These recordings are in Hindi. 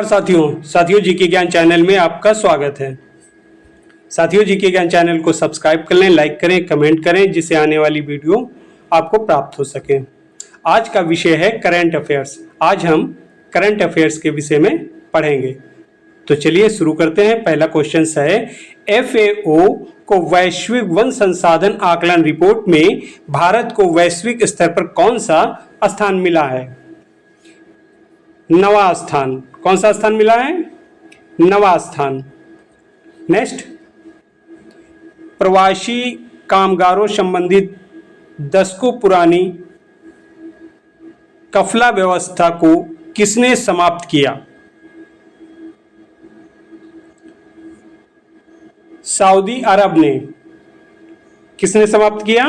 साथियों जीके ज्ञान चैनल में आपका स्वागत है। साथियों जीके ज्ञान चैनल को सब्सक्राइब कर लें, लाइक करें, कमेंट करें, जिससे आने वाली वीडियो आपको प्राप्त हो सके। आज का विषय है करंट अफेयर्स। आज हम करंट अफेयर्स के विषय में पढ़ेंगे। तो चलिए शुरू करते हैं। पहला क्वेश्चन है, FAO को वैश्विक वन संसाधन आकलन रिपोर्ट में भारत को वैश्विक स्तर पर कौन सा स्थान मिला है? नवा स्थान। कौन सा स्थान मिला है? नवा स्थान। नेक्स्ट, प्रवासी कामगारों संबंधित दशकों पुरानी कफला व्यवस्था को किसने समाप्त किया? सऊदी अरब ने। किसने समाप्त किया?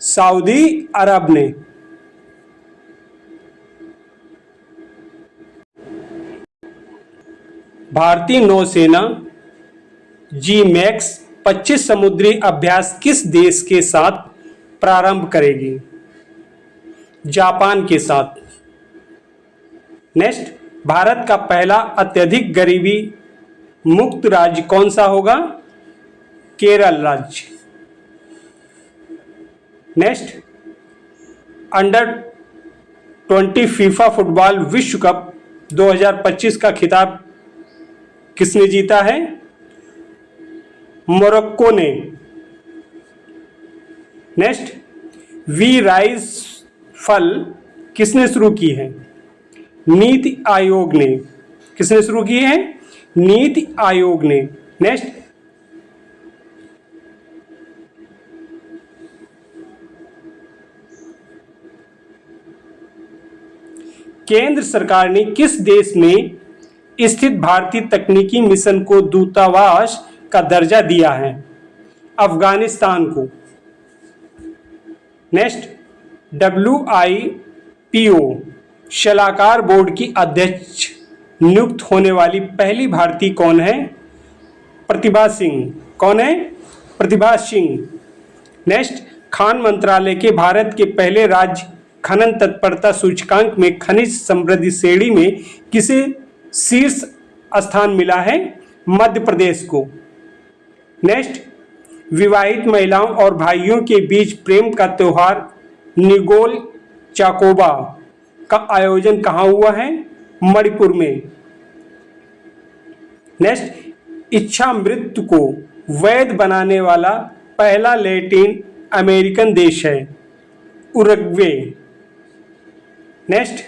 सऊदी अरब ने। भारतीय नौसेना GMAX 25 समुद्री अभ्यास किस देश के साथ प्रारंभ करेगी? जापान के साथ। नेक्स्ट, भारत का पहला अत्यधिक गरीबी मुक्त राज्य कौन सा होगा? केरल राज्य। नेक्स्ट, अंडर 20 फीफा फुटबॉल विश्व कप 2025 का खिताब किसने जीता है? मोरक्को ने। नेक्स्ट, वी राइज फल किसने शुरू की है? नीति आयोग ने। किसने शुरू की है? नीति आयोग ने। नेक्स्ट, केंद्र सरकार ने किस देश में स्थित भारतीय तकनीकी मिशन को दूतावास का दर्जा दिया है? अफगानिस्तान को। नेक्स्ट, WIPO सलाहकार बोर्ड की अध्यक्ष नियुक्त होने वाली पहली भारतीय कौन है? प्रतिभा सिंह। कौन है? प्रतिभा सिंह। नेक्स्ट, खान मंत्रालय के भारत के पहले राज्य खनन तत्परता सूचकांक में खनिज समृद्धि श्रेणी में किसे शीर्ष स्थान मिला है? मध्य प्रदेश को। नेक्स्ट, विवाहित महिलाओं और भाइयों के बीच प्रेम का त्योहार निगोल चाकोबा का आयोजन कहाँ हुआ है? मणिपुर में। नेक्स्ट, इच्छा मृत्यु को वैध बनाने वाला पहला लैटिन अमेरिकन देश है Uruguay. Next,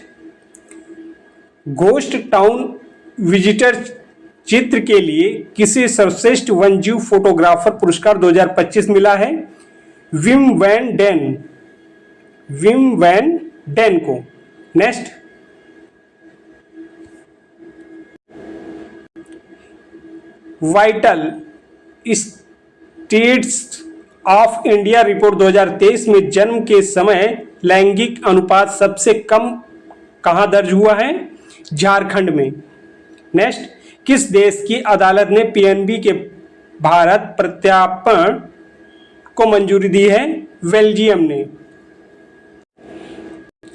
ghost town visitor चित्र के लिए किसे सर्वश्रेष्ठ वन्यजीव फोटोग्राफर पुरस्कार 2025 मिला है? विम वैन डेन को। Next, vital states of India report 2023 में जन्म के समय लैंगिक अनुपात सबसे कम कहां दर्ज हुआ है? झारखंड में। नेक्स्ट, किस देश की अदालत ने PNB के भारत प्रत्यार्पण को मंजूरी दी है? बेल्जियम ने।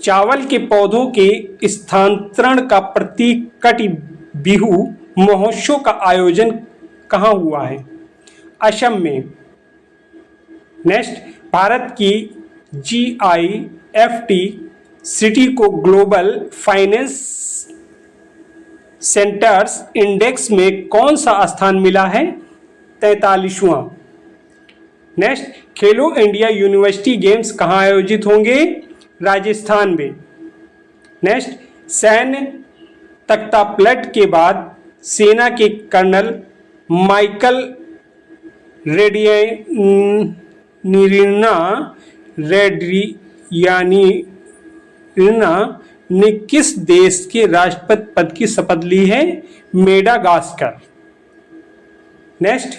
चावल के पौधों के स्थानांतरण का प्रतीक बिहू महोत्सव का आयोजन कहाँ हुआ है? असम में। नेक्स्ट, भारत की GIFT सिटी को ग्लोबल फाइनेंस सेंटर्स इंडेक्स में कौन सा स्थान मिला है? 43वां। नेक्स्ट, खेलो इंडिया यूनिवर्सिटी गेम्स कहाँ आयोजित होंगे? राजस्थान में। नेक्स्ट, सैन्य तख्तापलट के बाद सेना के कर्नल माइकल रेड्रियानिना ने किस देश के राष्ट्रपति पद की शपथ ली है? मेडागास्कर। नेक्स्ट,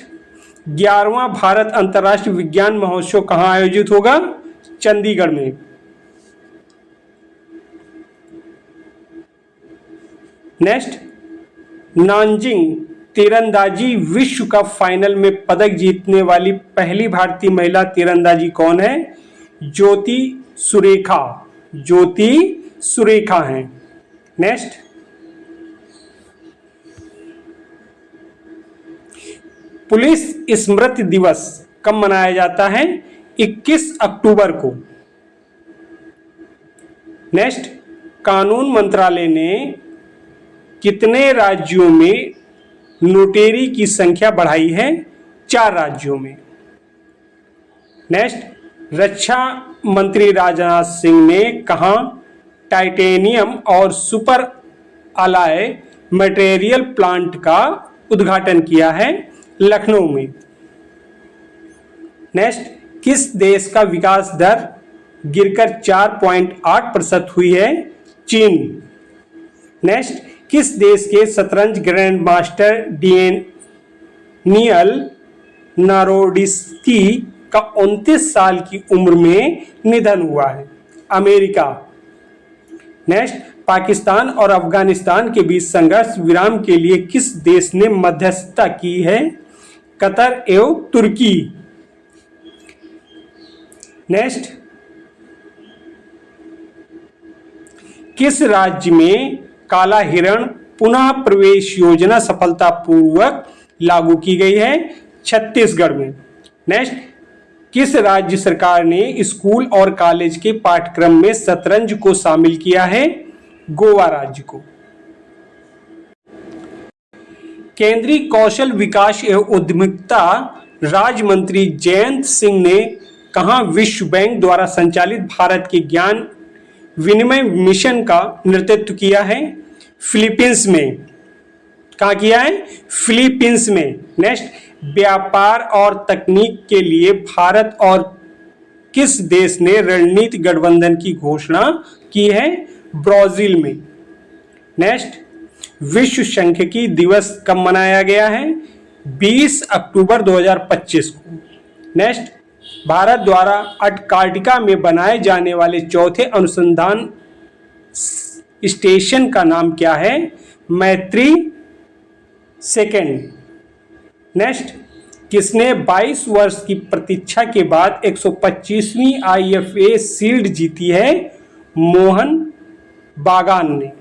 11वां भारत अंतर्राष्ट्रीय विज्ञान महोत्सव कहाँ आयोजित होगा? चंडीगढ़ में। नेक्स्ट, नानजिंग तीरंदाजी विश्व कप फाइनल में पदक जीतने वाली पहली भारतीय महिला तीरंदाजी कौन है? ज्योति सुरेखा हैं। नेक्स्ट, पुलिस स्मृति दिवस कब मनाया जाता है? 21 अक्टूबर को। नेक्स्ट, कानून मंत्रालय ने कितने राज्यों में नोटेरी की संख्या बढ़ाई है? 4 राज्यों में। नेक्स्ट, रक्षा मंत्री राजनाथ सिंह ने कहाँ टाइटेनियम और सुपर अलॉय मटेरियल प्लांट का उद्घाटन किया है? लखनऊ में। नेक्स्ट, किस देश का विकास दर गिरकर 4.8% हुई है? चीन। नेक्स्ट, किस देश के शतरंज ग्रैंड मास्टर डेनियल नारोडिस्की का 29 साल की उम्र में निधन हुआ है? अमेरिका। नेक्स्ट, पाकिस्तान और अफगानिस्तान के बीच संघर्ष विराम के लिए किस देश ने मध्यस्थता की है? कतर एवं तुर्की। नेक्स्ट, किस राज्य में काला हिरण पुनः प्रवेश योजना सफलतापूर्वक लागू की गई है? छत्तीसगढ़ में। नेक्स्ट, किस राज्य सरकार ने स्कूल और कॉलेज के पाठ्यक्रम में शतरंज को शामिल किया है? गोवा राज्य को। केंद्रीय कौशल विकास एवं उद्यमिता राज्य मंत्री जयंत सिंह ने कहाँ विश्व बैंक द्वारा संचालित भारत के ज्ञान विनिमय मिशन का नेतृत्व किया है? फिलीपींस में। कहाँ किया है? फिलीपींस में। नेक्स्ट, व्यापार और तकनीक के लिए भारत और किस देश ने रणनीतिक गठबंधन की घोषणा की है? ब्राजील में। नेक्स्ट, विश्व सांख्यिकी दिवस कब मनाया गया है? 20 अक्टूबर 2025 को। नेक्स्ट, भारत द्वारा अंटार्कटिका में बनाए जाने वाले चौथे अनुसंधान स्टेशन का नाम क्या है? मैत्री सेकेंड। नेक्स्ट, किसने 22 वर्ष की प्रतीक्षा के बाद 125वीं IFA शील्ड जीती है? मोहन बागान ने।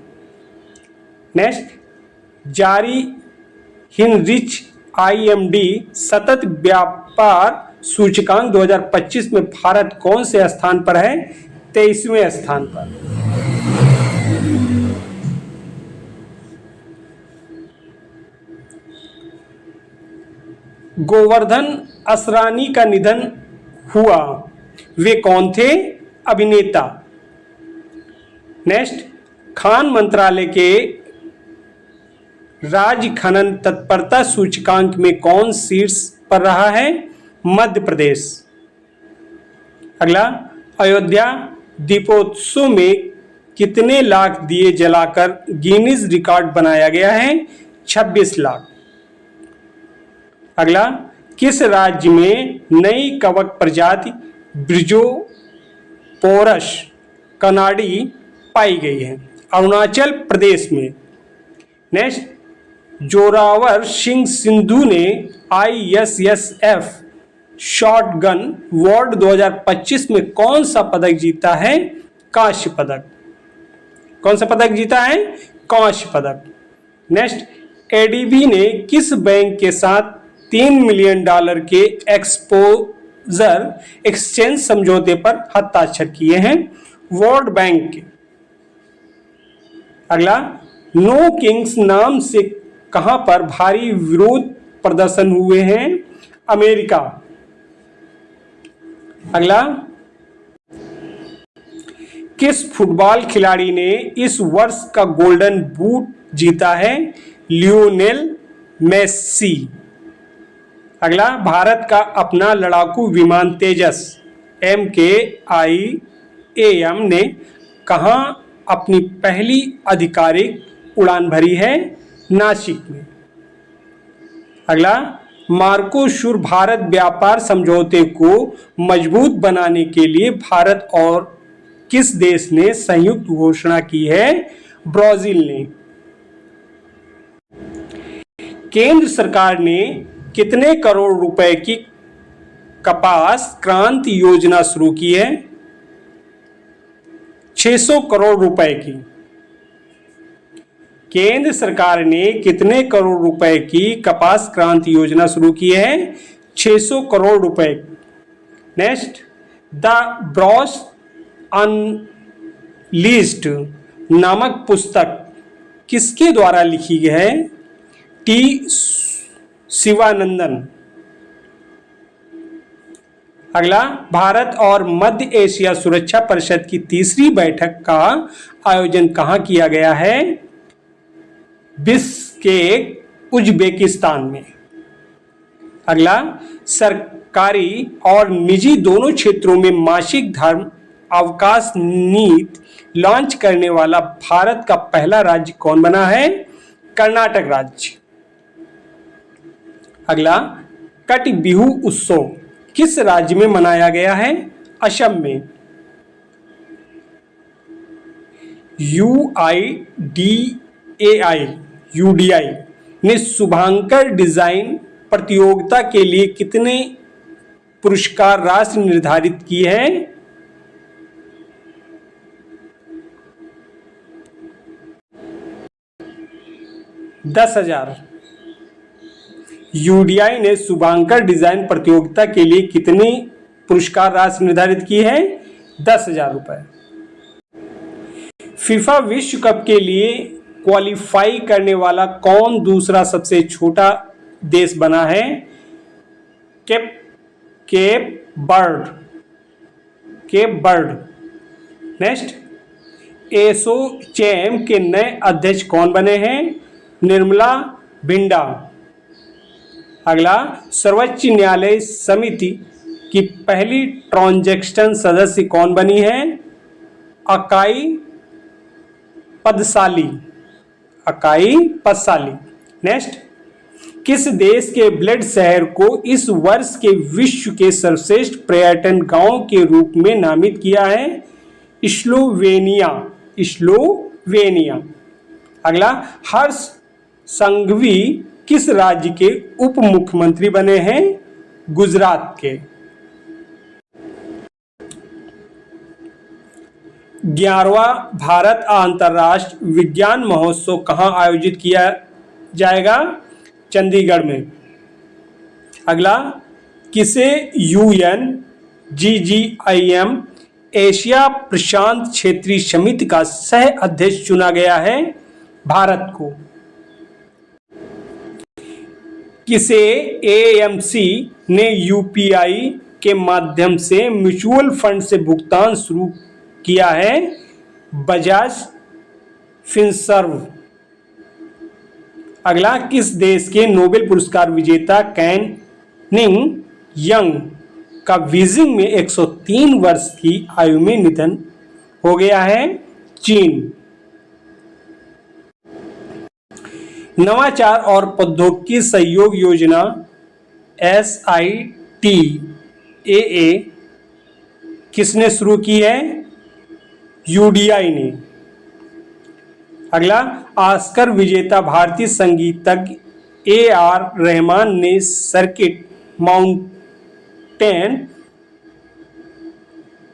नेक्स्ट, जारी हिनरिच IMD सतत व्यापार सूचकांक 2025 में भारत कौन से स्थान पर है? 23वें स्थान पर। गोवर्धन असरानी का निधन हुआ, वे कौन थे? अभिनेता। नेक्स्ट, खान मंत्रालय के राज्य खनन तत्परता सूचकांक में कौन शीर्ष पर रहा है? मध्य प्रदेश। अगला, अयोध्या दीपोत्सव में कितने लाख दिए जलाकर गिनीज रिकॉर्ड बनाया गया है? 26 लाख। अगला, किस राज्य में नई कवक प्रजाति ब्रिजोपोरस कनाडी पाई गई है? अरुणाचल प्रदेश में। नेक्स्ट, जोरावर सिंह सिंधु ने ISSF शॉटगन वर्ल्ड 2025 में कौन सा पदक जीता है? कांस्य पदक। कौन सा पदक जीता है? कांस्य पदक। नेक्स्ट, ADB ने किस बैंक के साथ $3 मिलियन के एक्सपोजर एक्सचेंज समझौते पर हस्ताक्षर किए हैं? वर्ल्ड बैंक के। अगला, नो किंग्स नाम से कहां पर भारी विरोध प्रदर्शन हुए हैं? अमेरिका। अगला, किस फुटबॉल खिलाड़ी ने इस वर्ष का गोल्डन बूट जीता है? Lionel Messi. अगला, भारत का अपना लड़ाकू विमान तेजस MKI-AM ने कहाँ अपनी पहली आधिकारिक उड़ान भरी है? नासिक में। अगला, मार्कोसुर भारत व्यापार समझौते को मजबूत बनाने के लिए भारत और किस देश ने संयुक्त घोषणा की है? ब्राजील ने। केंद्र सरकार ने कितने करोड़ रुपए की कपास क्रांति योजना शुरू की है? 600 करोड़ रुपए की। केंद्र सरकार ने कितने करोड़ रुपए की कपास क्रांति योजना शुरू की है? 600 करोड़ रुपए। नेक्स्ट, द ब्रॉस अनलीस्ड नामक पुस्तक किसके द्वारा लिखी गई है? टी शिवानंदन। अगला, भारत और मध्य एशिया सुरक्षा परिषद की तीसरी बैठक का आयोजन कहाँ किया गया है? बिश्केक, उज्बेकिस्तान में। अगला, सरकारी और निजी दोनों क्षेत्रों में मासिक धर्म अवकाश नीति लॉन्च करने वाला भारत का पहला राज्य कौन बना है? कर्नाटक राज्य। अगला, कट बिहू उत्सव किस राज्य में मनाया गया है? असम में। यूडीआई ने शुभांकर डिजाइन प्रतियोगिता के लिए कितने पुरस्कार राशि निर्धारित की है? 10,000। यूडीआई ने शुभांकर डिजाइन प्रतियोगिता के लिए कितनी पुरस्कार राशि निर्धारित की है? 10,000 रुपए। फीफा विश्व कप के लिए क्वालिफाई करने वाला कौन दूसरा सबसे छोटा देश बना है? Cap bird. नेक्स्ट, एसोचैम के नए अध्यक्ष कौन बने हैं? निर्मला भिंडा। अगला, सर्वोच्च न्यायालय समिति की पहली ट्रांजैक्शन सदस्य कौन बनी है? अकाई पदसाली। नेक्स्ट, किस देश के ब्लेड शहर को इस वर्ष के विश्व के सर्वश्रेष्ठ पर्यटन गांव के रूप में नामित किया है? स्लोवेनिया। अगला, हर्ष संघवी किस राज्य के उप मुख्यमंत्री बने हैं? गुजरात के। 11वां भारत अंतर्राष्ट्रीय विज्ञान महोत्सव कहाँ आयोजित किया जाएगा? चंडीगढ़ में। अगला, किसे UNGGIM एशिया प्रशांत क्षेत्रीय समिति का सह अध्यक्ष चुना गया है? भारत को। किसे AMC ने UPI के माध्यम से म्यूचुअल फंड से भुगतान शुरू किया है? बजाज फिनसर्व। अगला, किस देश के नोबेल पुरस्कार विजेता कैनिंग यंग का बीजिंग में 103 वर्ष की आयु में निधन हो गया है? चीन। नवाचार और प्रौद्योगिकी सहयोग योजना SITAA किसने शुरू की है? यूडीआई ने। अगला, ऑस्कर विजेता भारतीय संगीतज्ञ AR रहमान ने सर्किट माउंटेन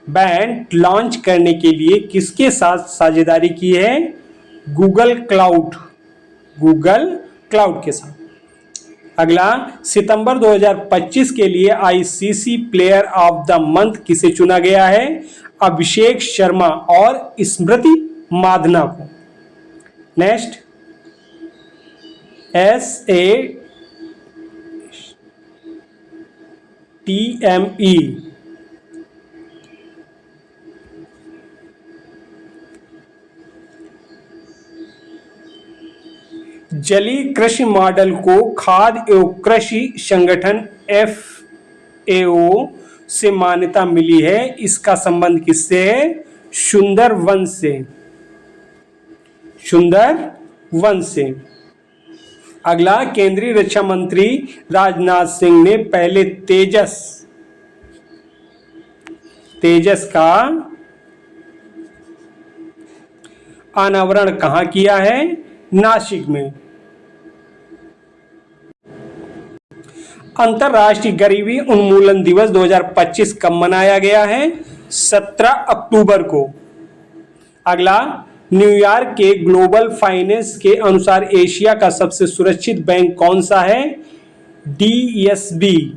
बैंड लॉन्च करने के लिए किसके साथ साझेदारी की है? गूगल क्लाउड के साथ। अगला, सितंबर 2025 के लिए ICC player of the month किसे चुना गया है? अभिषेक शर्मा और स्मृति माधना को। नेक्स्ट, SATME जलीय कृषि मॉडल को खाद्य एवं कृषि संगठन FAO से मान्यता मिली है। इसका संबंध किससे है? सुंदरवन से। अगला, केंद्रीय रक्षा मंत्री राजनाथ सिंह ने पहले तेजस का अनावरण कहाँ किया है? नासिक में। अंतर्राष्ट्रीय गरीबी उन्मूलन दिवस 2025 कब मनाया गया है? 17 अक्टूबर को। अगला, न्यूयॉर्क के ग्लोबल फाइनेंस के अनुसार एशिया का सबसे सुरक्षित बैंक कौन सा है? DSB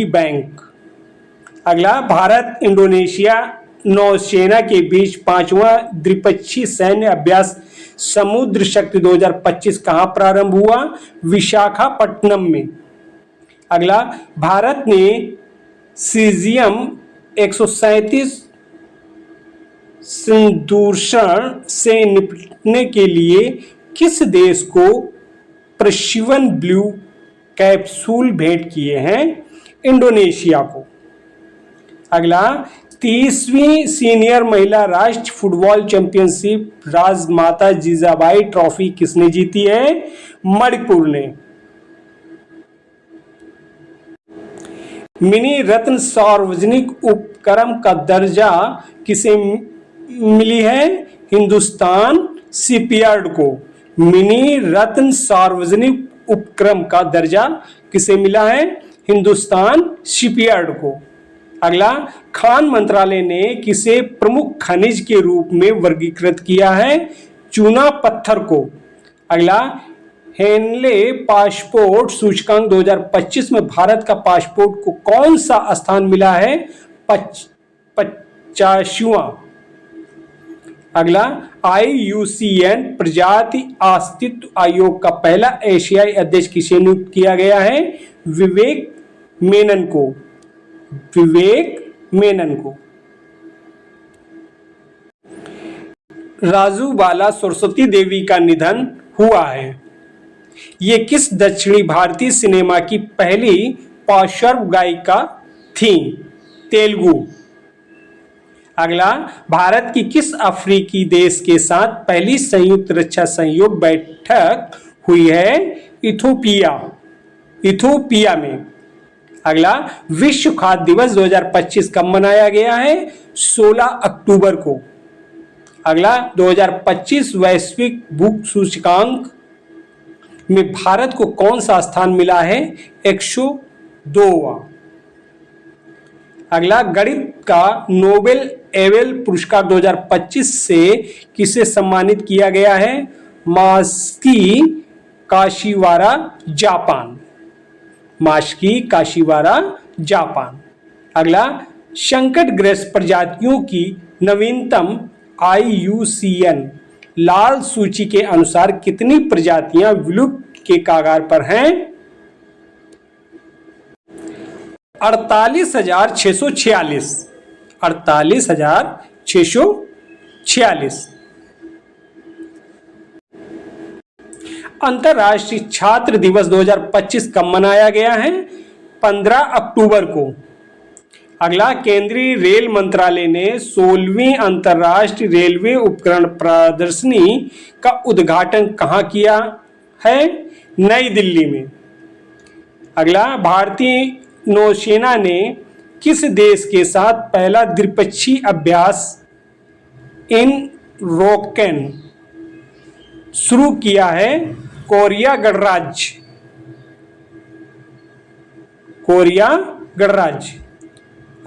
bank. अगला, भारत इंडोनेशिया नौसेना के बीच 5वां द्विपक्षीय सैन्य अभ्यास समुद्र शक्ति 2025 कहां प्रारंभ हुआ? विशाखापट्टनम में। अगला, भारत ने सीजियम 137 संदूषण से निपटने के लिए किस देश को प्रशिवन ब्लू कैप्सूल भेंट किए हैं? इंडोनेशिया को। अगला, 30वीं सीनियर महिला राष्ट्रीय फुटबॉल चैंपियनशिप राजमाता जिजाबाई ट्रॉफी किसने जीती है? मणिपुर ने। मिनी रत्न सार्वजनिक उपक्रम का दर्जा किसे मिली है? हिंदुस्तान शिपयार्ड को। मिनी रत्न सार्वजनिक उपक्रम का दर्जा किसे मिला है? हिंदुस्तान शिपयार्ड को। अगला, खान मंत्रालय ने किसे प्रमुख खनिज के रूप में वर्गीकृत किया है? चूना पत्थर को। अगला, हेनले पासपोर्ट सूचकांक 2025 में भारत का पासपोर्ट को कौन सा स्थान मिला है? 50वां। अगला, IUCN प्रजाति अस्तित्व आयोग का पहला एशियाई अध्यक्ष किसे नियुक्त किया गया है? विवेक मेनन को। राजू बाला सरस्वती देवी का निधन हुआ है। ये किस दक्षिणी भारतीय सिनेमा की पहली पार्श्व गायिका थी? तेलुगु। अगला, भारत की किस अफ्रीकी देश के साथ पहली संयुक्त रक्षा सहयोग बैठक हुई है? इथोपिया में। अगला, विश्व खाद्य दिवस 2025 कब मनाया गया है? 16 अक्टूबर को। अगला, 2025 वैश्विक भूख सूचकांक में भारत को कौन सा स्थान मिला है? 102वां। अगला, गणित का नोबेल एवेल पुरस्कार 2025 से किसे सम्मानित किया गया है? Masaki काशिवारा, Japan. अगला, संकटग्रस्त प्रजातियों की नवीनतम IUCN लाल सूची के अनुसार कितनी प्रजातियां विलुप्त के कगार पर हैं? 48,646। अंतर्राष्ट्रीय छात्र दिवस 2025 कब मनाया गया है? 15 अक्टूबर को। अगला, केंद्रीय रेल मंत्रालय ने 16वीं अंतर्राष्ट्रीय रेलवे उपकरण प्रदर्शनी का उद्घाटन कहां किया है? नई दिल्ली में। अगला, भारतीय नौसेना ने किस देश के साथ पहला द्विपक्षीय अभ्यास इन रोकेन शुरू किया है? कोरिया गणराज्य।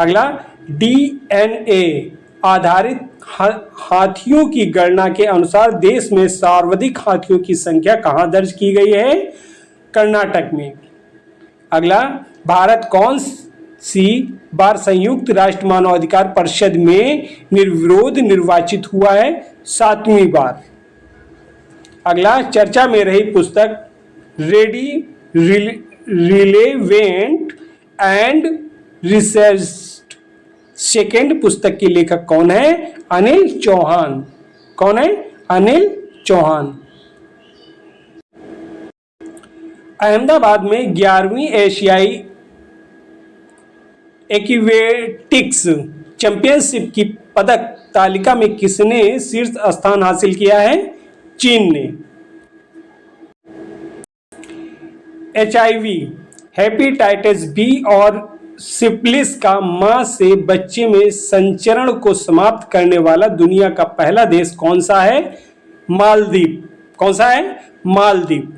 अगला, DNA आधारित हाथियों की गणना के अनुसार देश में सर्वाधिक हाथियों की संख्या कहां दर्ज की गई है? कर्नाटक में। अगला, भारत कौन सी बार संयुक्त राष्ट्र मानवाधिकार परिषद में निर्विरोध निर्वाचित हुआ है? 7वीं बार। अगला, चर्चा में रही पुस्तक रिलेवेंट एंड रिसर्च सेकेंड पुस्तक के लेखक कौन है? अनिल चौहान। कौन है? अनिल चौहान। अहमदाबाद में 11वीं एशियाई एक्वेटिक्स चैंपियनशिप की पदक तालिका में किसने शीर्ष स्थान हासिल किया है? चीन ने। HIV, हेपेटाइटिस बी और सिफिलिस का मां से बच्चे में संचरण को समाप्त करने वाला दुनिया का पहला देश कौन सा है? मालदीव। कौन सा है? मालदीव।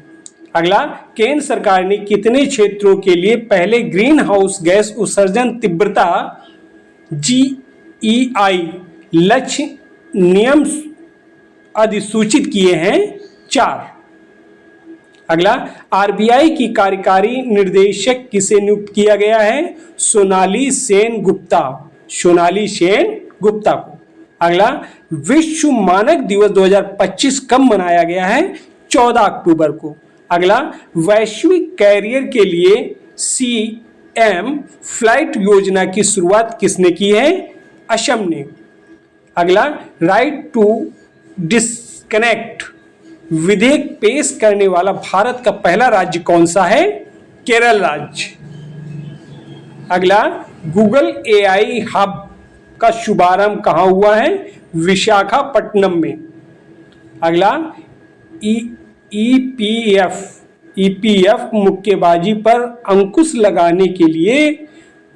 अगला, केंद्र सरकार ने कितने क्षेत्रों के लिए पहले ग्रीन हाउस गैस उत्सर्जन तीव्रता GEI लक्ष्य नियम अधिसूचित किए हैं 4। अगला, आरबीआई की कार्यकारी निर्देशक किसे नियुक्त किया गया है? सोनाली सेन गुप्ता, सोनाली सेन गुप्ता को। अगला, विश्व मानक दिवस 2025 कब मनाया गया है? 14 अक्टूबर को। अगला, वैश्विक कैरियर के लिए CM फ्लाइट योजना की शुरुआत किसने की है? असम ने। अगला, राइट टू डिस्कनेक्ट विधेयक पेश करने वाला भारत का पहला राज्य कौन सा है? केरल राज्य। अगला, गूगल AI हब का शुभारंभ कहाँ हुआ है? विशाखापट्टनम में। अगला, EPF मुक्केबाजी पर अंकुश लगाने के लिए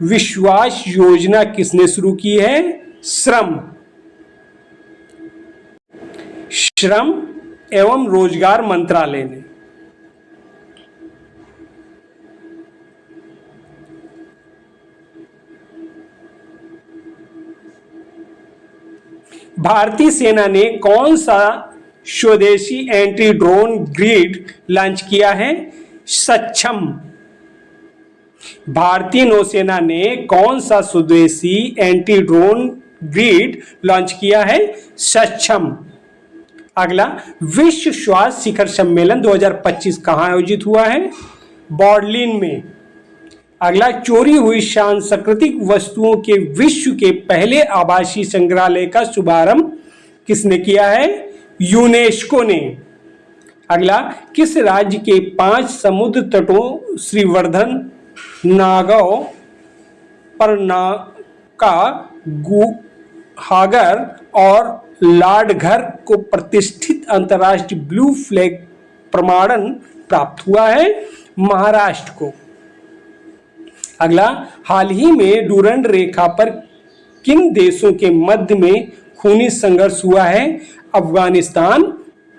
विश्वास योजना किसने शुरू की है? श्रम एवं रोजगार मंत्रालय ने। भारतीय सेना ने कौन सा स्वदेशी एंटी ड्रोन ग्रिड लॉन्च किया है? सक्षम। भारतीय नौसेना ने कौन सा स्वदेशी एंटी ड्रोन ग्रिड लॉन्च किया है? सक्षम। अगला, विश्व स्वास्थ्य शिखर सम्मेलन 2025 कहां आयोजित हुआ है? बर्लिन में। अगला, चोरी हुई सांस्कृतिक वस्तुओं के विश्व के पहले आभासी संग्रहालय का शुभारंभ किसने किया है? यूनेस्को ने। अगला, किस राज्य के 5 समुद्र तटों श्रीवर्धन, नागांव, परनाका, गुहागर और लाडघर को प्रतिष्ठित अंतर्राष्ट्रीय ब्लू फ्लैग प्रमाणन प्राप्त हुआ है? महाराष्ट्र को। अगला, हाल ही में डूरंड रेखा पर किन देशों के मध्य में खूनी संघर्ष हुआ है? अफगानिस्तान,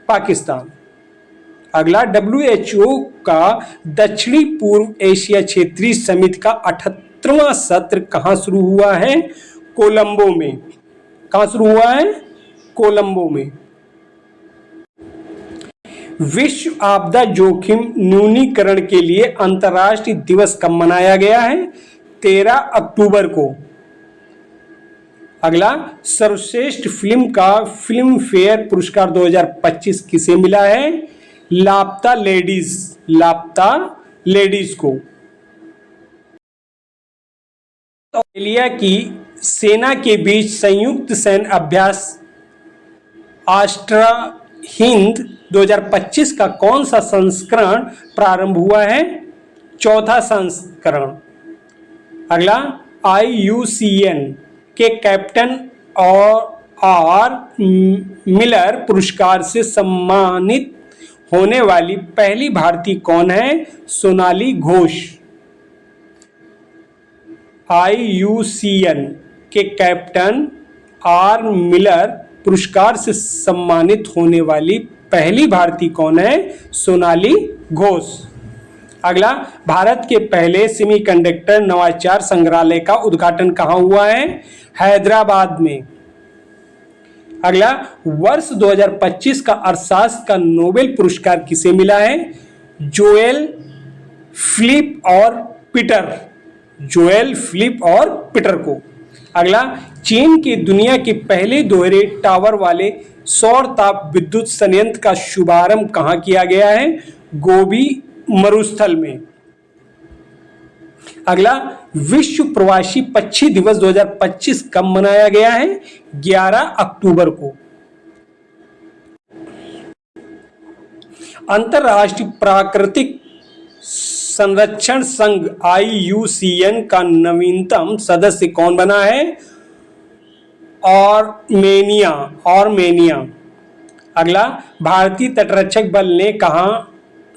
पाकिस्तान। अगला, WHO का दक्षिणी पूर्व एशिया क्षेत्रीय समिति का 78वां सत्र कहां शुरू हुआ है? कोलंबो में। कहां शुरू हुआ है? कोलंबो में। विश्व आपदा जोखिम न्यूनीकरण के लिए अंतर्राष्ट्रीय दिवस कब मनाया गया है? 13 अक्टूबर को। अगला, सर्वश्रेष्ठ फिल्म का फिल्म फेयर पुरस्कार 2025 किसे मिला है? लापता लेडीज को। ऑस्ट्रेलिया की सेना के बीच संयुक्त सैन्य अभ्यास आस्ट्रा हिंद 2025 का कौन सा संस्करण प्रारंभ हुआ है? 4था संस्करण। अगला, IUCN के कैप्टन और मिलर पुरस्कार से सम्मानित होने वाली पहली भारतीय कौन है? सोनाली घोष। IUCN के कैप्टन R मिलर पुरस्कार से सम्मानित होने वाली पहली भारतीय कौन है? सोनाली घोष। अगला, भारत के पहले सेमीकंडक्टर नवाचार संग्रहालय का उद्घाटन कहां हुआ है? हैदराबाद में। अगला, वर्ष 2025 का अर्थशास्त्र का नोबेल पुरस्कार किसे मिला है? जोएल फिलिप और पीटर को। अगला, चीन की दुनिया के पहले दोहरे टावर वाले सौर ताप विद्युत संयंत्र का शुभारंभ कहां किया गया है? गोबी मरुस्थल में। अगला, विश्व प्रवासी पक्षी दिवस 2025 कब मनाया गया है? 11 अक्टूबर को। अंतरराष्ट्रीय प्राकृतिक संरक्षण संघ IUCN का नवीनतम सदस्य कौन बना है? आर्मेनिया। अगला, भारतीय तटरक्षक बल ने कहां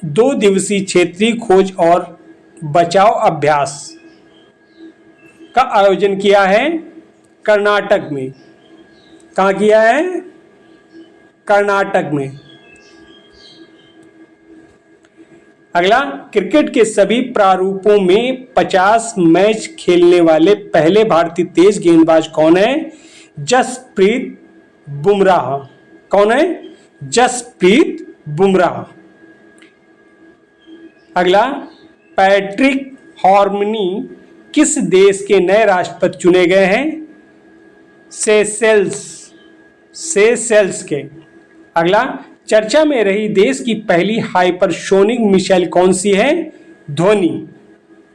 2 दिवसीय क्षेत्रीय खोज और बचाव अभ्यास का आयोजन किया है? कर्नाटक में। कहां किया है? कर्नाटक में। अगला, क्रिकेट के सभी प्रारूपों में 50 मैच खेलने वाले पहले भारतीय तेज गेंदबाज कौन है? जसप्रीत बुमराह। कौन है? जसप्रीत बुमराह। अगला, पैट्रिक हॉर्मनी किस देश के नए राष्ट्रपति चुने गए हैं? सेशेल्स के। अगला, चर्चा में रही देश की पहली हाइपरसोनिक मिसाइल कौन सी है? ध्वनि।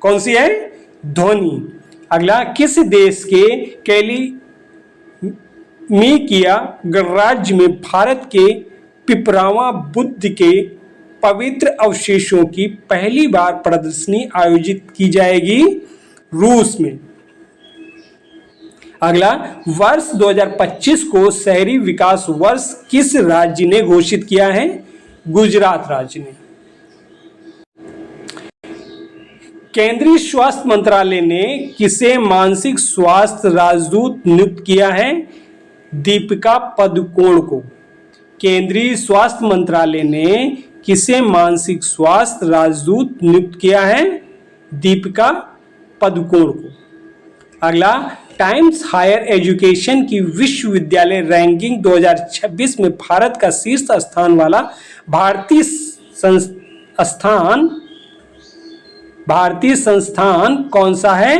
कौन सी है? ध्वनि। अगला, किस देश के कैलीमिकिया गणराज्य में भारत के पिपरावा बुद्ध के पवित्र अवशेषों की पहली बार प्रदर्शनी आयोजित की जाएगी? रूस में। अगला, वर्ष 2025 को शहरी विकास वर्ष किस राज्य ने घोषित किया है? गुजरात राज्य ने। केंद्रीय स्वास्थ्य मंत्रालय ने किसे मानसिक स्वास्थ्य राजदूत नियुक्त किया है? दीपिका पादुकोण को। केंद्रीय स्वास्थ्य मंत्रालय ने किसे मानसिक स्वास्थ्य राजदूत नियुक्त किया है? दीपिका पादुकोण को। अगला, टाइम्स हायर एजुकेशन की विश्वविद्यालय रैंकिंग 2026 में भारत का शीर्ष स्थान वाला भारतीय संस्थान कौन सा है?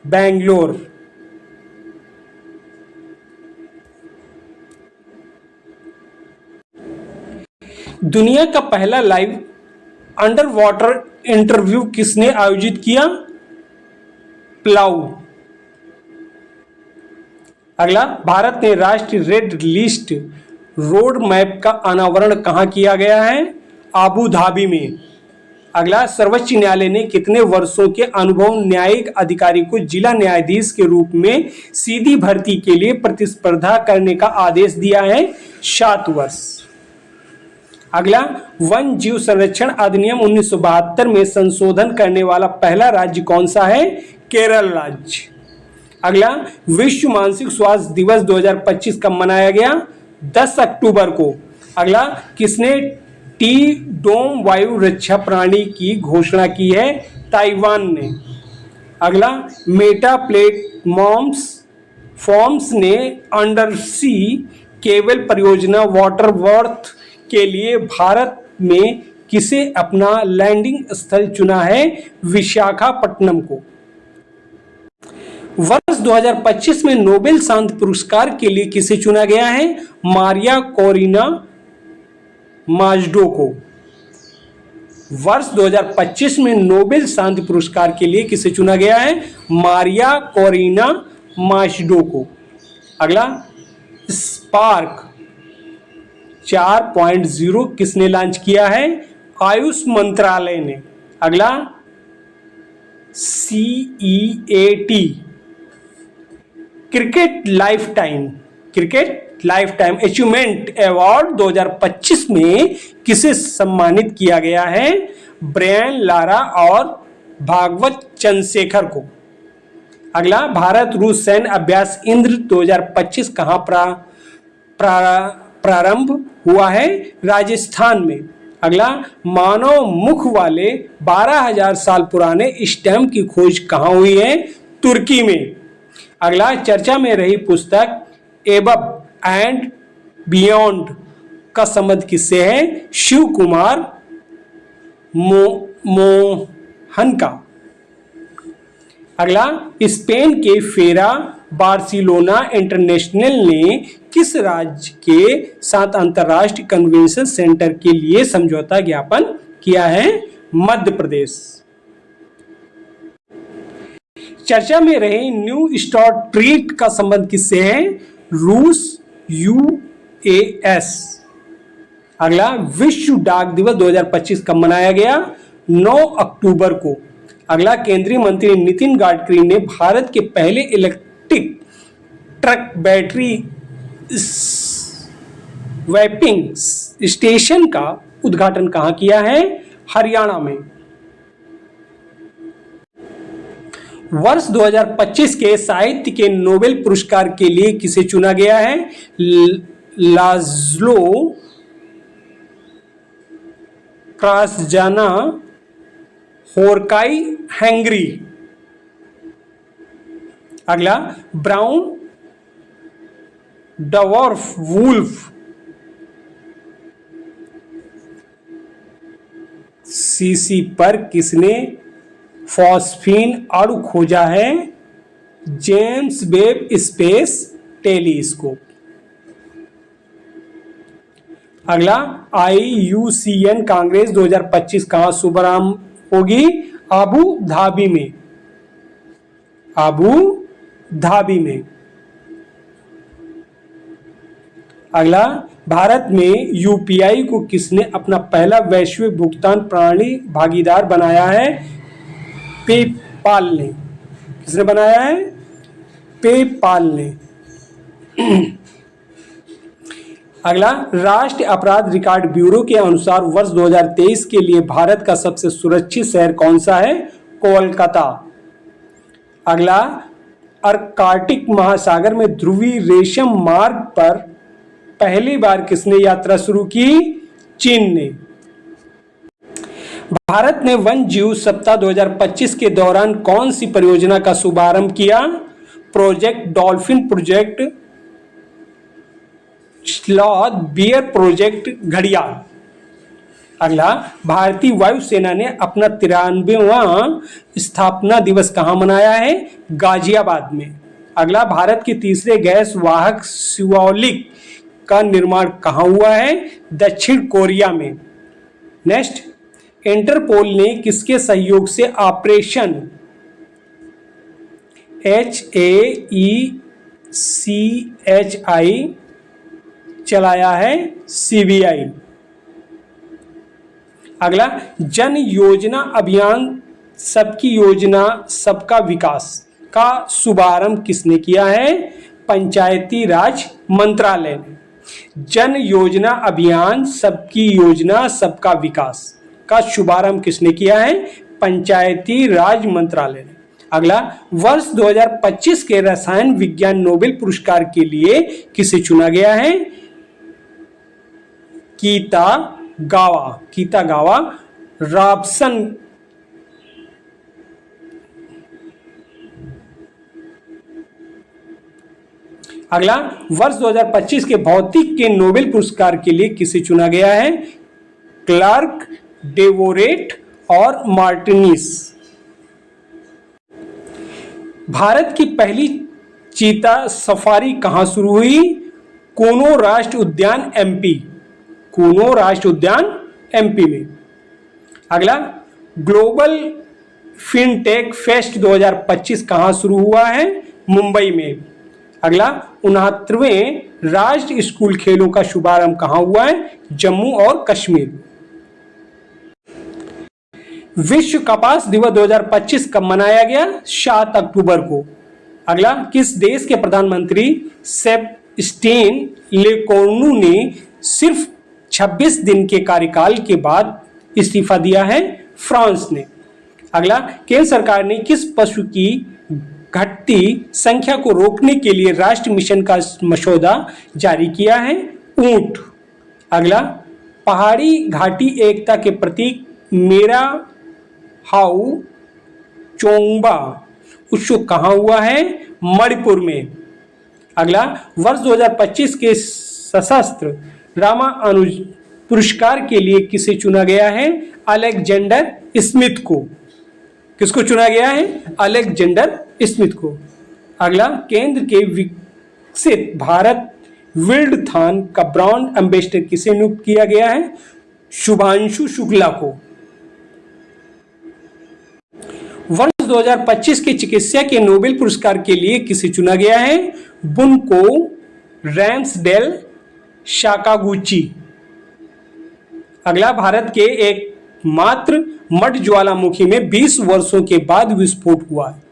बेंगलोर। दुनिया का पहला लाइव अंडर वाटर इंटरव्यू किसने आयोजित किया? प्लाउ। अगला, भारत ने राष्ट्रीय रेड लिस्ट रोड मैप का अनावरण कहां किया गया है? आबू धाबी में। अगला, सर्वोच्च न्यायालय ने कितने वर्षों के अनुभव न्यायिक अधिकारी को जिला न्यायाधीश के रूप में सीधी भर्ती के लिए प्रतिस्पर्धा करने का आदेश दिया है? 7 वर्ष। अगला, वन जीव संरक्षण अधिनियम 1972 में संशोधन करने वाला पहला राज्य कौन सा है? केरल राज्य। अगला, विश्व मानसिक स्वास्थ्य दिवस 2025 कब मनाया गया? 10 अक्टूबर को। अगला, किसने टी डोम वायु रक्षा प्रणाली की घोषणा की है? ताइवान ने। अगला, मेटा प्लेटफॉर्म्स ने अंडरसी केबल परियोजना वाटरवर्थ के लिए भारत में किसे अपना लैंडिंग स्थल चुना है? विशाखापट्टनम को। वर्ष 2025 में नोबेल शांति पुरस्कार के लिए किसे चुना गया है? मारिया कोरिना माज्डो को। वर्ष 2025 में नोबेल शांति पुरस्कार के लिए किसे चुना गया है? मारिया कोरिना माज्डो को। अगला, स्पार्क 4.0 किसने लॉन्च किया है? आयुष मंत्रालय ने। अगला, CEAT cricket life time achievement award 2025 में किसे सम्मानित किया गया है? ब्रायन लारा और भागवत चंद्रशेखर को। अगला, भारत रूस सैन्य अभ्यास इंद्र 2025 कहां प्रारंभ हुआ है? राजस्थान में। अगला, मानव मुख वाले 12,000 साल पुराने स्टैम्प की खोज कहां हुई है? तुर्की में। अगला, चर्चा में रही पुस्तक एबव एंड बियॉन्ड का संबंध किससे है? शिव कुमार मोहन का। अगला, स्पेन के फेरा बार्सिलोना इंटरनेशनल ने किस राज्य के साथ अंतरराष्ट्रीय कन्वेंशन सेंटर के लिए समझौता ज्ञापन किया है? मध्य प्रदेश। चर्चा में रहे न्यू स्टार्ट ट्रीट का संबंध किससे है? रूस US। अगला, विश्व डाक दिवस 2025 कब मनाया गया? 9 अक्टूबर को। अगला, केंद्रीय मंत्री नितिन गडकरी ने भारत के पहले electric truck battery swapping station का उद्घाटन कहां किया है? हरियाणा में। वर्ष 2025 के साहित्य के नोबेल पुरस्कार के लिए किसे चुना गया है? लाज़्लो क्रासजाना होरकाई हंगरी। अगला, ब्राउन डवार्फ वुल्फ सीसी पर किसने फॉस्फीन अणु खोजा है? James Webb space telescope. अगला, IUCN कांग्रेस 2025 कहां शुभारंभ होगी? अबू धाबी में। अबू धाबी में। अगला, भारत में UPI को किसने अपना पहला वैश्विक भुगतान प्रणाली भागीदार बनाया है? पेपाल ने। किसने बनाया है? पेपाल ने। अगला, राष्ट्रीय अपराध रिकॉर्ड ब्यूरो के अनुसार वर्ष 2023 के लिए भारत का सबसे सुरक्षित शहर कौन सा है? कोलकाता। अगला, अर्कटिक महासागर में ध्रुवीय रेशम मार्ग पर पहली बार किसने यात्रा शुरू की? चीन ने। भारत ने वन जीव सप्ताह 2025 के दौरान कौन सी परियोजना का शुभारंभ किया? Project dolphin, project sloth bear, project घड़ियाल। अगला, भारतीय वायुसेना ने अपना 93वां स्थापना दिवस कहां मनाया है? गाजियाबाद में। अगला, भारत के तीसरे गैस वाहक शिवालिक का निर्माण कहां हुआ है? दक्षिण कोरिया में। नेक्स्ट, इंटरपोल ने किसके सहयोग से ऑपरेशन HAECHI चलाया है? CBI। अगला, जन योजना अभियान सबकी योजना सबका विकास का शुभारंभ किसने किया है? पंचायती राज मंत्रालय ने। जन योजना अभियान सबकी योजना सबका विकास का शुभारंभ किसने किया है? पंचायती राज मंत्रालय ने। अगला, वर्ष 2025 के रसायन विज्ञान नोबेल पुरस्कार के लिए किसे चुना गया है? कीतागावा रॉबसन। अगला, वर्ष 2025 के भौतिक के नोबेल पुरस्कार के लिए किसे चुना गया है? क्लार्क, डेवोरेट और मार्टिनिस। भारत की पहली चीता सफारी कहां शुरू हुई? कोनो राष्ट्रीय उद्यान MP। कोनो राष्ट्रीय उद्यान MP में। अगला, ग्लोबल फिनटेक फेस्ट 2025 कहां शुरू हुआ है? मुंबई में। अगला, 69वें राष्ट्रीय स्कूल खेलों का शुभारंभ कहां हुआ है? जम्मू और कश्मीर। विश्व कपास दिवस 2025 कब मनाया गया? 7 अक्टूबर को। अगला, किस देश के प्रधानमंत्री सेबस्टियन लेकोर्नु ने सिर्फ 26 दिन के कार्यकाल के बाद इस्तीफा दिया है? फ्रांस ने। अगला, केंद्र सरकार ने किस पशु की घटती संख्या को रोकने के लिए राष्ट्रीय मिशन का मसौदा जारी किया है? ऊंट। अगला, पहाड़ी घाटी एकता के प्रतीक मेरा हाउ चोंगबा उत्सव कहां हुआ है? मणिपुर में। अगला, वर्ष 2025 के सशस्त्र रामानुज पुरस्कार के लिए किसे चुना गया है? अलेक्जेंडर स्मिथ को। किसको चुना गया है? अलेक्जेंडर स्मिथ को। अगला, केंद्र के विकसित भारत विल्डथॉन का ब्रांड एम्बेसडर किसे नियुक्त किया गया है? शुभांशु शुक्ला को। वर्ष 2025 के चिकित्सा के नोबेल पुरस्कार के लिए किसे चुना गया है? बुनको रैम्सडेल साकागुची। अगला, भारत के एकमात्र मठ ज्वालामुखी में 20 वर्षों के बाद विस्फोट हुआ है।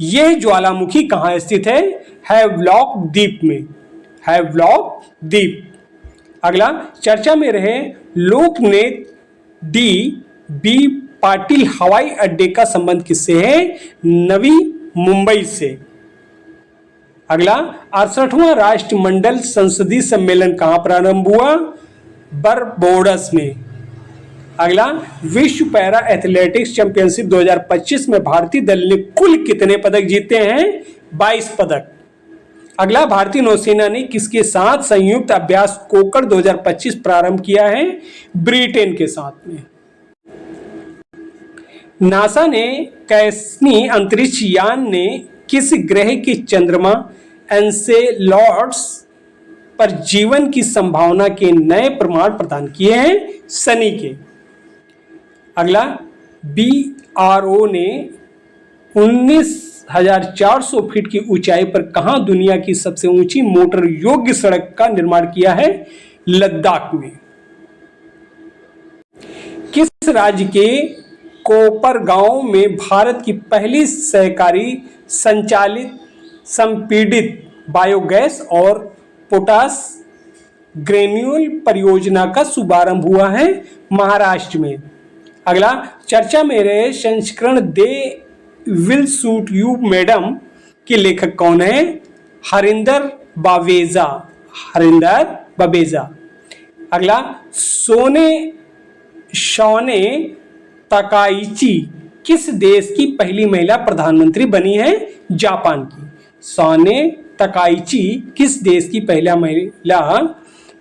यह ज्वालामुखी कहां स्थित है? हैवलॉक द्वीप में। हैवलॉक द्वीप। अगला, चर्चा में रहे लोकनेता DB पाटिल हवाई अड्डे का संबंध किससे है? नवी मुंबई से। अगला, 68वां राष्ट्रमंडल संसदीय सम्मेलन कहां प्रारंभ हुआ? बरबोडस में। अगला, विश्व पैरा एथलेटिक्स चैंपियनशिप 2025 में भारतीय दल ने कुल कितने पदक जीते हैं? 22 पदक। अगला, भारतीय नौसेना ने किसके साथ संयुक्त अभ्यास कोकर 2025 प्रारंभ किया है? ब्रिटेन के साथ में। नासा ने कैसनी अंतरिक्ष यान ने किस ग्रह के चंद्रमा एन्सेलॉडस पर जीवन की संभावना के नए प्रमाण प्रदान किए हैं? शनि के। अगला, BRO ने 19,400 फीट की ऊंचाई पर कहां दुनिया की सबसे ऊंची मोटर योग्य सड़क का निर्माण किया है? लद्दाख में। किस राज्य के कोपरगांव में भारत की पहली सहकारी संचालित संपीड़ित बायोगैस और पोटास ग्रेन्यूल परियोजना का शुभारंभ हुआ है? महाराष्ट्र में। अगला, चर्चा में रहे संस्करण they will suit you madam के लेखक कौन है? हरिंदर बावेजा। हरिंदर बावेजा। अगला, शौने तकाइची किस देश की पहली महिला प्रधानमंत्री बनी है? जापान की। शौने तकाइची किस देश की पहला महिला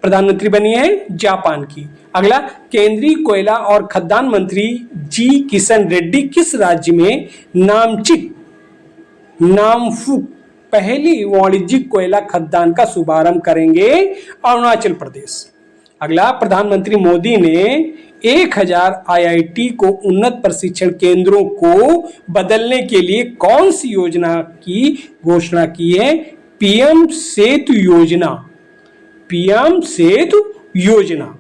प्रधानमंत्री बनी है? जापान की। अगला, केंद्रीय कोयला और खदान मंत्री जी किशन रेड्डी किस राज्य में नामफुक पहली वाणिज्यिक कोयला खदान का शुभारंभ करेंगे? अरुणाचल प्रदेश। अगला, प्रधानमंत्री मोदी ने 1000 IIT को उन्नत प्रशिक्षण केंद्रों को बदलने के लिए कौन सी योजना की घोषणा की है? PM सेतु योजना। PM सेतु योजना।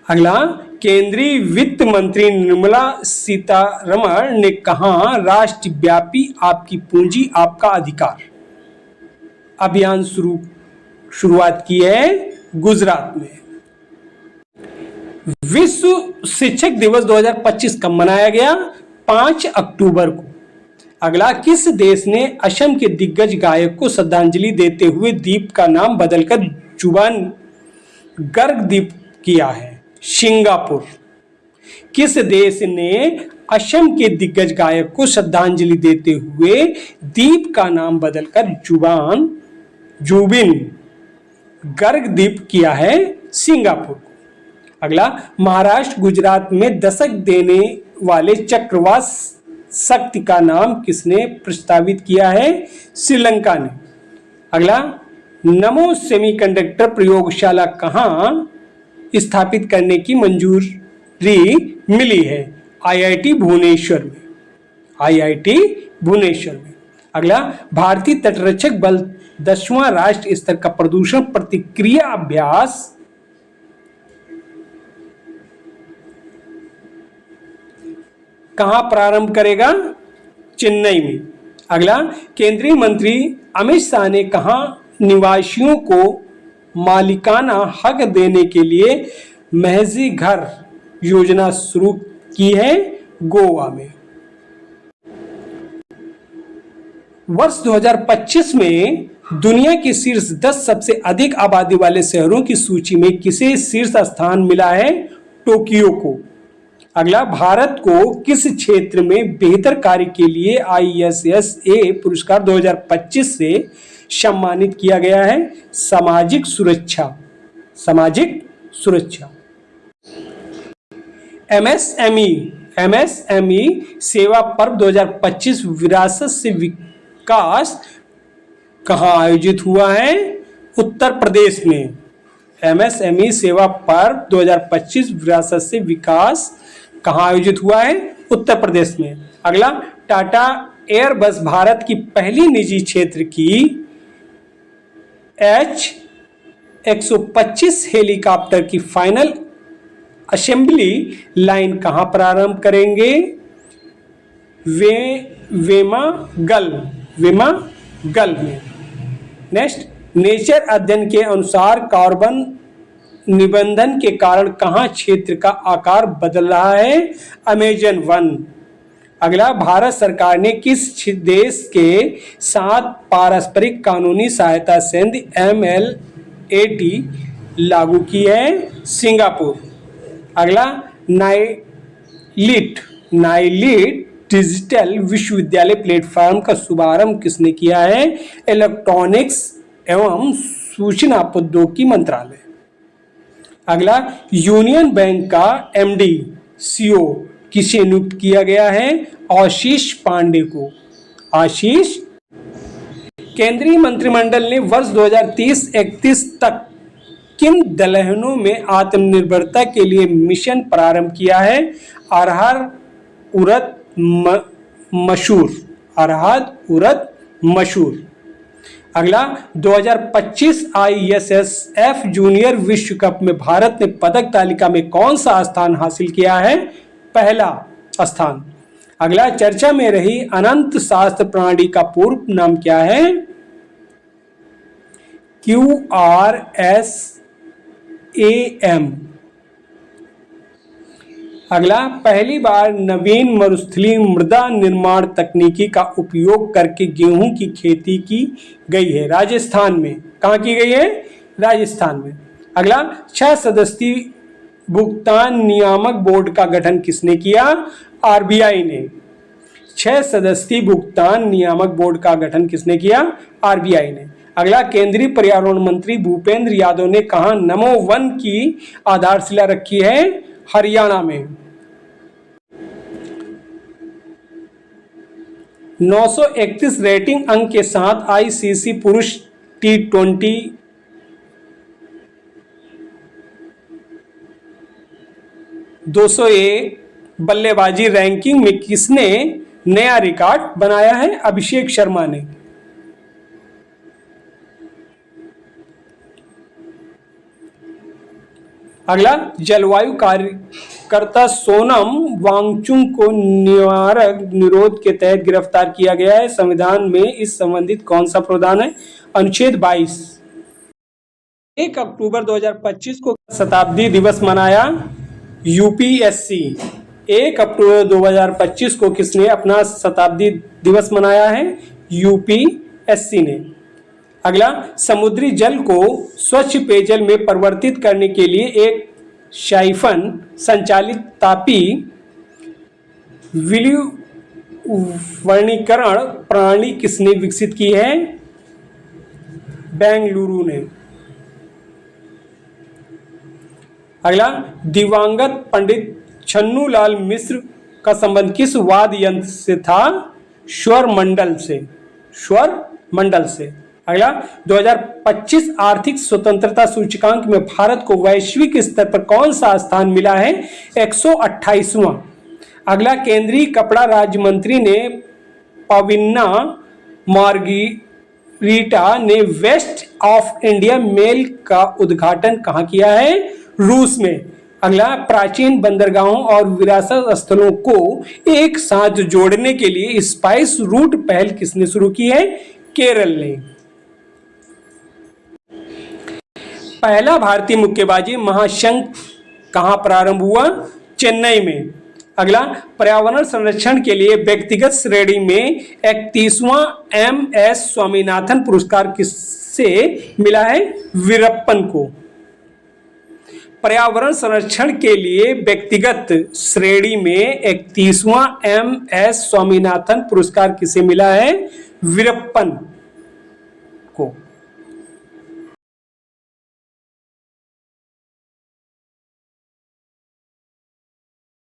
अगला, केंद्रीय वित्त मंत्री निर्मला सीतारमण ने कहा राष्ट्रव्यापी आपकी पूंजी आपका अधिकार अभियान शुरुआत की है? गुजरात में। विश्व शिक्षक दिवस 2025 कब मनाया गया? 5 अक्टूबर को। अगला, किस देश ने असम के दिग्गज गायक को श्रद्धांजलि देते हुए द्वीप का नाम बदलकर जुबान गर्ग द्वीप किया है? सिंगापुर। किस देश ने असम के दिग्गज गायक को श्रद्धांजलि देते हुए द्वीप का नाम बदलकर जुबिन गर्ग द्वीप किया है? सिंगापुर। अगला, महाराष्ट्र गुजरात में दस्तक देने वाले चक्रवात शक्ति का नाम किसने प्रस्तावित किया है? श्रीलंका ने। अगला, नमो सेमीकंडक्टर प्रयोगशाला कहाँ स्थापित करने की मंजूरी मिली है? IIT भुवनेश्वर में। IIT भुवनेश्वर में। अगला, भारतीय तटरक्षक बल 10वां राष्ट्रीय स्तर का प्रदूषण प्रतिक्रिया अभ्यास कहां प्रारंभ करेगा? चेन्नई में। अगला, केंद्रीय मंत्री अमित शाह ने कहा निवासियों को मालिकाना हक देने के लिए महजी घर योजना शुरू की है? गोवा में। वर्ष 2025 में दुनिया के शीर्ष 10 सबसे अधिक आबादी वाले शहरों की सूची में किसे शीर्ष स्थान मिला है? टोक्यो को। अगला, भारत को किस क्षेत्र में बेहतर कार्य के लिए ISSA पुरस्कार 2025 से सम्मानित किया गया है? सामाजिक सुरक्षा। सामाजिक सुरक्षा। MSME सेवा पर्व 2025 विरासत से विकास कहाँ आयोजित हुआ है? उत्तर प्रदेश में। MSME सेवा पर्व 2025 विरासत से विकास कहाँ आयोजित हुआ है? उत्तर प्रदेश में। अगला, टाटा एयरबस भारत की पहली निजी क्षेत्र की H125 हेलीकॉप्टर की फाइनल असेंबली लाइन कहाँ प्रारंभ करेंगे? वेमागल में। नेक्स्ट, नेचर अध्ययन के अनुसार कार्बन निबंधन के कारण कहाँ क्षेत्र का आकार बदल रहा है? Amazon one. अगला, भारत सरकार ने किस देश के साथ पारस्परिक कानूनी सहायता संधि MLAT लागू की है? सिंगापुर। अगला, नाइलिट डिजिटल विश्वविद्यालय प्लेटफॉर्म का शुभारंभ किसने किया है? इलेक्ट्रॉनिक्स एवं सूचना प्रौद्योगिकी मंत्रालय। अगला, यूनियन बैंक का एमडी सीओ किसे नियुक्त किया गया है? आशीष पांडे को। आशीष। केंद्रीय मंत्रिमंडल ने वर्ष 2030-31 तक किन दलहनों में आत्मनिर्भरता के लिए मिशन प्रारंभ किया है? अरहर, उड़द, मसूर। अरहर, उड़द, मसूर। अगला, 2025 ISSF जूनियर विश्व कप में भारत ने पदक तालिका में कौन सा स्थान हासिल किया है? पहला स्थान। अगला, चर्चा में रही अनंत शास्त्र प्रणाली का पूर्व नाम क्या है? QRSAM। अगला, पहली बार नवीन मरुस्थलीय मृदा निर्माण तकनीकी का उपयोग करके गेहूं की खेती की गई है राजस्थान में। कहाँ की गई है? राजस्थान में। अगला, 6 सदस्यीय भुगतान नियामक बोर्ड का गठन किसने किया? RBI ने। 6 सदस्यीय भुगतान नियामक बोर्ड का गठन किसने किया? RBI ने। अगला, केंद्रीय पर्यावरण मंत्री भूपेंद्र यादव ने कहा नमो वन की आधारशिला रखी है? हरियाणा में। 931 रेटिंग अंक के साथ ICC पुरुष T20 201 बल्लेबाजी रैंकिंग में किसने नया रिकॉर्ड बनाया है? अभिषेक शर्मा ने। अगला, जलवायु कार्यकर्ता सोनम वांगचुक को निवारक निरोध के तहत गिरफ्तार किया गया है। संविधान में इस संबंधित कौन सा प्रावधान है? अनुच्छेद 22। 1 अक्टूबर 2025 को शताब्दी दिवस मनाया? UPSC। 1 अक्टूबर 2025 को किसने अपना शताब्दी दिवस मनाया है? UPSC ने। अगला, समुद्री जल को स्वच्छ पेयजल में परिवर्तित करने के लिए एक साइफन संचालित तापी विलुवणीकरण प्रणाली किसने विकसित की है? बेंगलुरु ने। अगला, दिवंगत पंडित छन्नूलाल मिश्र का संबंध किस वाद्य यंत्र से था? स्वर मंडल से। स्वर मंडल से। अगला, 2025 आर्थिक स्वतंत्रता सूचकांक में भारत को वैश्विक स्तर पर कौन सा स्थान मिला है? 128वां। अगला, केंद्रीय कपड़ा राज्य मंत्री ने पविन्ना मार्गरीटा ने वेस्ट ऑफ इंडिया मेल का उद्घाटन कहाँ किया है? रूस में। अगला, प्राचीन बंदरगाहों और विरासत स्थलों को एक साथ जोड़ने के लिए स्पाइस रूट पहल किसने शुरू की है? केरल ने। पहला भारतीय मुक्केबाजी महासंघ कहाँ प्रारंभ हुआ? चेन्नई में। अगला, पर्यावरण संरक्षण के लिए व्यक्तिगत श्रेणी में 31वां MS स्वामीनाथन पुरस्कार किससे मिला है? वीरप्पन को। पर्यावरण संरक्षण के लिए व्यक्तिगत श्रेणी में 31वां MS स्वामीनाथन पुरस्कार किसे मिला है? वीरप्पन।